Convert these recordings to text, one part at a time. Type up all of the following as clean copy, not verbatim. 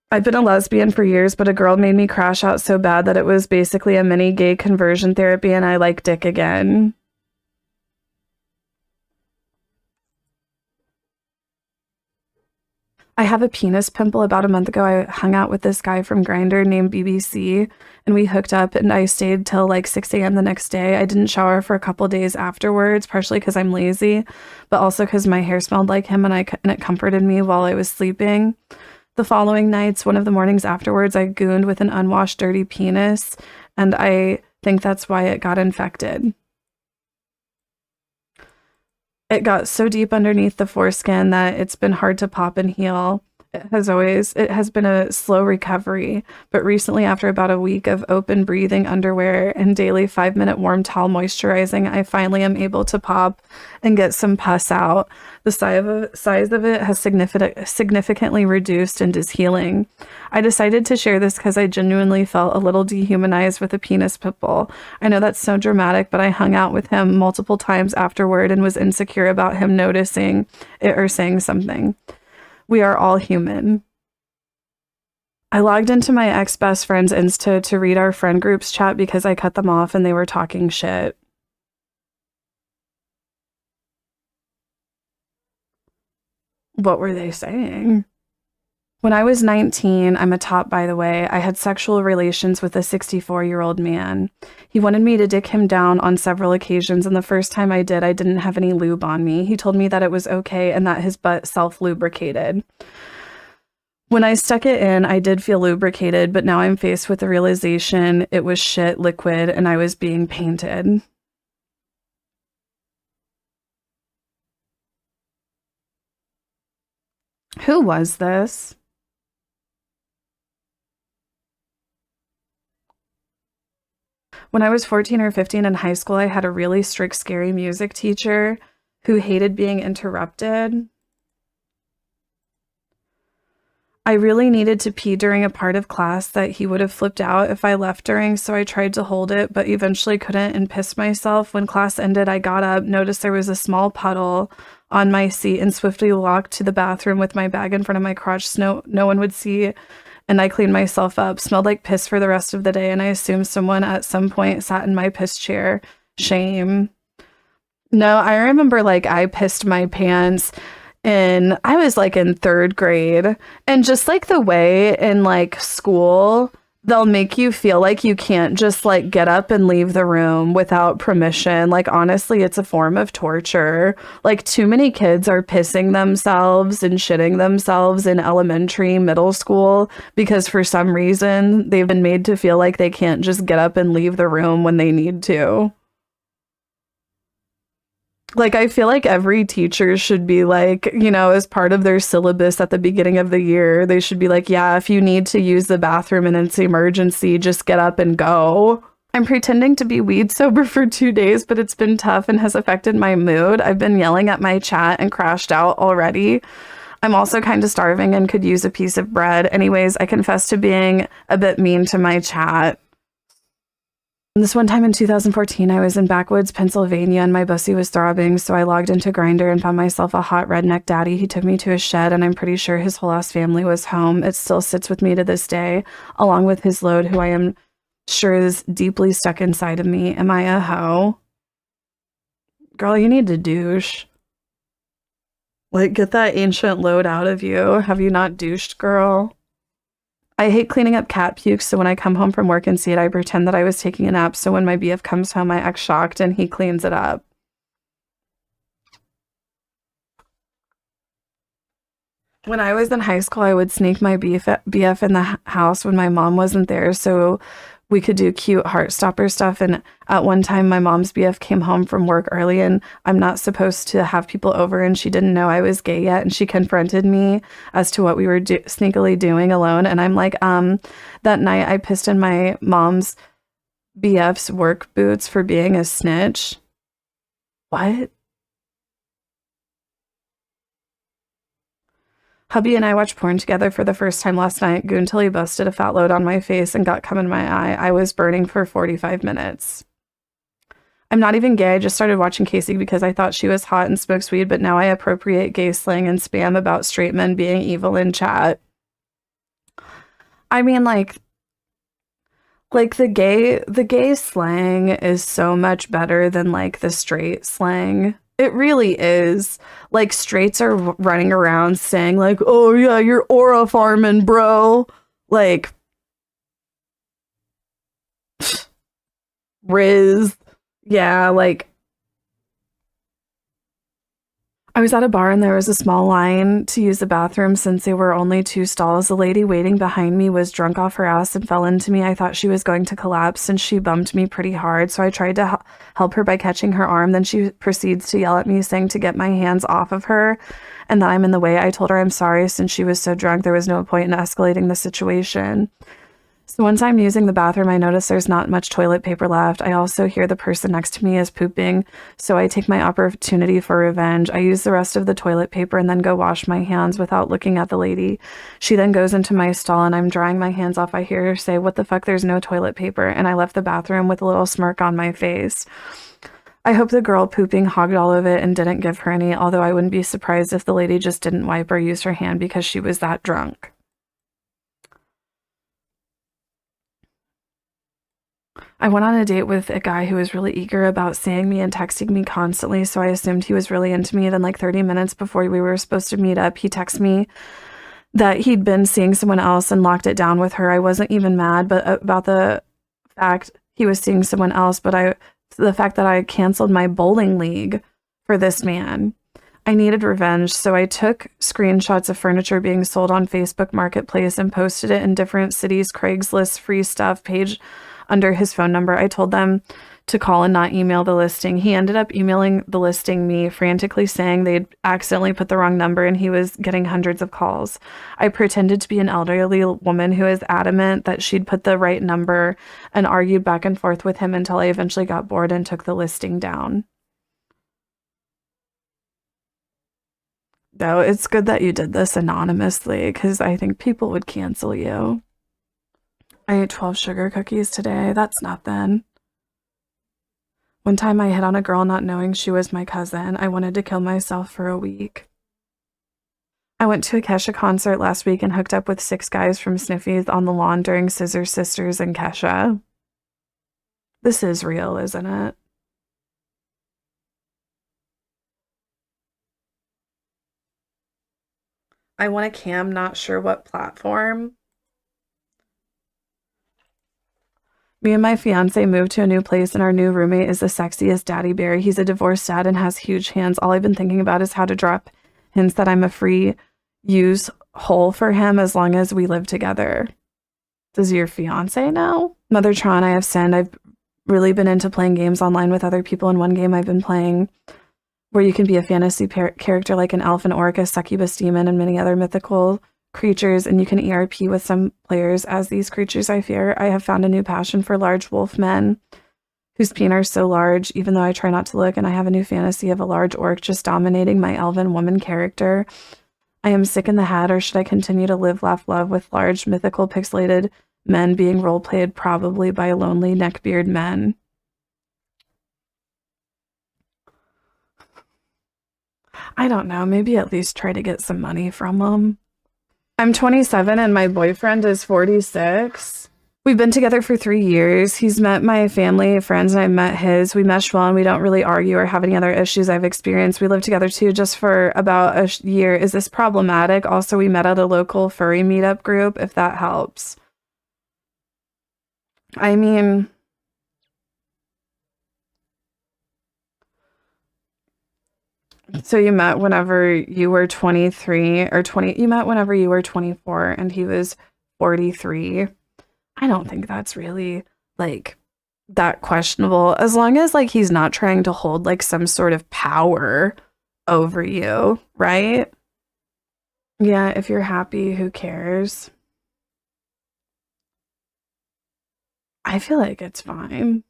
I've been a lesbian for years, but a girl made me crash out so bad that it was basically a mini gay conversion therapy, and I like dick again. I have a penis pimple. About a month ago, I hung out with this guy from Grindr named BBC, and we hooked up, and I stayed till like 6 a.m. the next day. I didn't shower for a couple days afterwards, partially because I'm lazy, but also because my hair smelled like him, and it comforted me while I was sleeping. The following nights, one of the mornings afterwards, I gooned with an unwashed, dirty penis, and I think that's why it got infected. It got so deep underneath the foreskin that it's been hard to pop and heal. It has been a slow recovery, but recently, after about a week of open breathing underwear and daily 5-minute warm towel moisturizing, I finally am able to pop and get some pus out. The size of it has significantly reduced and is healing. I decided to share this because I genuinely felt a little dehumanized with a penis pimple. I know that's so dramatic, but I hung out with him multiple times afterward and was insecure about him noticing it or saying something. We are all human. I logged into my ex-best friend's Insta to read our friend group's chat because I cut them off and they were talking shit. What were they saying? When I was 19, I'm a top, by the way, I had sexual relations with a 64-year-old man. He wanted me to dick him down on several occasions, and the first time I did, I didn't have any lube on me. He told me that it was okay and that his butt self-lubricated. When I stuck it in, I did feel lubricated, but now I'm faced with the realization it was shit liquid and I was being painted. Who was this? When I was 14 or 15 in high school, I had a really strict, scary music teacher who hated being interrupted. I really needed to pee during a part of class that he would have flipped out if I left during, so I tried to hold it, but eventually couldn't and pissed myself. When class ended, I got up, noticed there was a small puddle on my seat, and swiftly walked to the bathroom with my bag in front of my crotch so no one would see, and I cleaned myself up. Smelled like piss for the rest of the day, and I assumed someone at some point sat in my piss chair. Shame. No, I remember like I pissed my pants and I was like in 3rd grade, and just like the way in like school they'll make you feel like you can't just like get up and leave the room without permission. Like honestly, it's a form of torture. Like too many kids are pissing themselves and shitting themselves in elementary, middle school because for some reason they've been made to feel like they can't just get up and leave the room when they need to. Like, I feel like every teacher should be like, you know, as part of their syllabus at the beginning of the year, they should be like, yeah, if you need to use the bathroom and it's an emergency, just get up and go. I'm pretending to be weed sober for 2 days, but it's been tough and has affected my mood. I've been yelling at my chat and crashed out already. I'm also kind of starving and could use a piece of bread. Anyways, I confess to being a bit mean to my chat. This one time in 2014, I was in backwoods, Pennsylvania, and my pussy was throbbing, so I logged into Grindr and found myself a hot redneck daddy. He took me to his shed, and I'm pretty sure his whole ass family was home. It still sits with me to this day, along with his load, who I am sure is deeply stuck inside of me. Am I a hoe? Girl, you need to douche. Like, get that ancient load out of you. Have you not douched, girl? I hate cleaning up cat puke, so when I come home from work and see it, I pretend that I was taking a nap, so when my BF comes home, I act shocked and he cleans it up. When I was in high school, I would sneak my BF in the house when my mom wasn't there, so we could do cute Heartstopper stuff. And at one time, my mom's BF came home from work early, and I'm not supposed to have people over, and she didn't know I was gay yet, and she confronted me as to what we were sneakily doing alone. And I'm like, that night I pissed in my mom's BF's work boots for being a snitch. What? Hubby and I watched porn together for the first time last night. Goon till he busted a fat load on my face and got cum in my eye. I was burning for 45 minutes. I'm not even gay. I just started watching Casey because I thought she was hot and smokes weed, but now I appropriate gay slang and spam about straight men being evil in chat. I mean, like the gay slang is so much better than like the straight slang. It really is. Like straights are running around saying like, "Oh yeah, you're aura farming, bro." Like Riz. Yeah, like I was at a bar and there was a small line to use the bathroom since there were only two stalls. The lady waiting behind me was drunk off her ass and fell into me. I thought she was going to collapse and she bumped me pretty hard. So I tried to help her by catching her arm. Then she proceeds to yell at me, saying to get my hands off of her and that I'm in the way. I told her I'm sorry since she was so drunk. There was no point in escalating the situation. So once I'm using the bathroom, I notice there's not much toilet paper left. I also hear the person next to me is pooping, so I take my opportunity for revenge. I use the rest of the toilet paper and then go wash my hands without looking at the lady. She then goes into my stall and I'm drying my hands off. I hear her say, "What the fuck, there's no toilet paper," and I left the bathroom with a little smirk on my face. I hope the girl pooping hogged all of it and didn't give her any, although I wouldn't be surprised if the lady just didn't wipe or use her hand because she was that drunk. I went on a date with a guy who was really eager about seeing me and texting me constantly, so I assumed he was really into me. Then, like 30 minutes before we were supposed to meet up, he texted me that he'd been seeing someone else and locked it down with her. I wasn't even mad but about the fact he was seeing someone else, but the fact that I canceled my bowling league for this man. I needed revenge, so I took screenshots of furniture being sold on Facebook Marketplace and posted it in different cities' Craigslist free stuff page under his phone number. I told them to call and not email the listing. He ended up emailing the listing me, frantically saying they'd accidentally put the wrong number and he was getting hundreds of calls. I pretended to be an elderly woman who was adamant that she'd put the right number and argued back and forth with him until I eventually got bored and took the listing down. Though it's good that you did this anonymously because I think people would cancel you. I ate 12 sugar cookies today. That's nothing. One time I hit on a girl not knowing she was my cousin. I wanted to kill myself for a week. I went to a Kesha concert last week and hooked up with 6 guys from Sniffy's on the lawn during Scissor Sisters and Kesha. This is real, isn't it? I want a cam, not sure what platform. Me and my fiance moved to a new place and our new roommate is the sexiest daddy bear. He's a divorced dad and has huge hands. All I've been thinking about is how to drop hints that I'm a free use hole for him as long as we live together. Does your fiance know? Mothertron, I have sinned. I've really been into playing games online with other people. In one game I've been playing where you can be a fantasy character like an elf, an orc, a succubus demon, and many other mythical creatures, and you can ERP with some players as these creatures. I fear I have found a new passion for large wolf men whose peen are so large, even though I try not to look, and I have a new fantasy of a large orc just dominating my elven woman character. I am sick in the head, or should I continue to live, laugh, love with large, mythical, pixelated men being role-played probably by lonely neckbeard men? I don't know, maybe at least try to get some money from them. I'm 27 and my boyfriend is 46. We've been together for 3 years. He's met my family, friends, and I met his. We mesh well and we don't really argue or have any other issues I've experienced. We lived together too just for about a year. Is this problematic? Also, we met at a local furry meetup group, if that helps. I mean, so you met whenever you were 23 or 20, you met whenever you were 24 and he was 43. I don't think that's really like that questionable as long as like he's not trying to hold like some sort of power over you, right? Yeah, if you're happy, who cares? I feel like it's fine.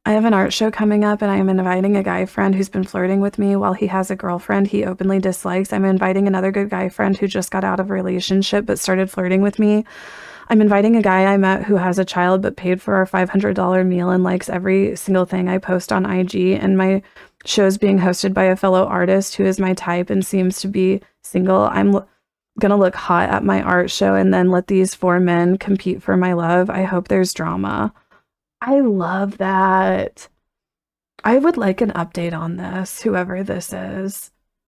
I have an art show coming up and I am inviting a guy friend who's been flirting with me while he has a girlfriend he openly dislikes. I'm inviting another good guy friend who just got out of a relationship but started flirting with me. I'm inviting a guy I met who has a child but paid for our $500 meal and likes every single thing I post on IG, and my show's being hosted by a fellow artist who is my type and seems to be single. I'm gonna look hot at my art show and then let these 4 men compete for my love. I hope there's drama. I love that. I would like an update on this, whoever this is.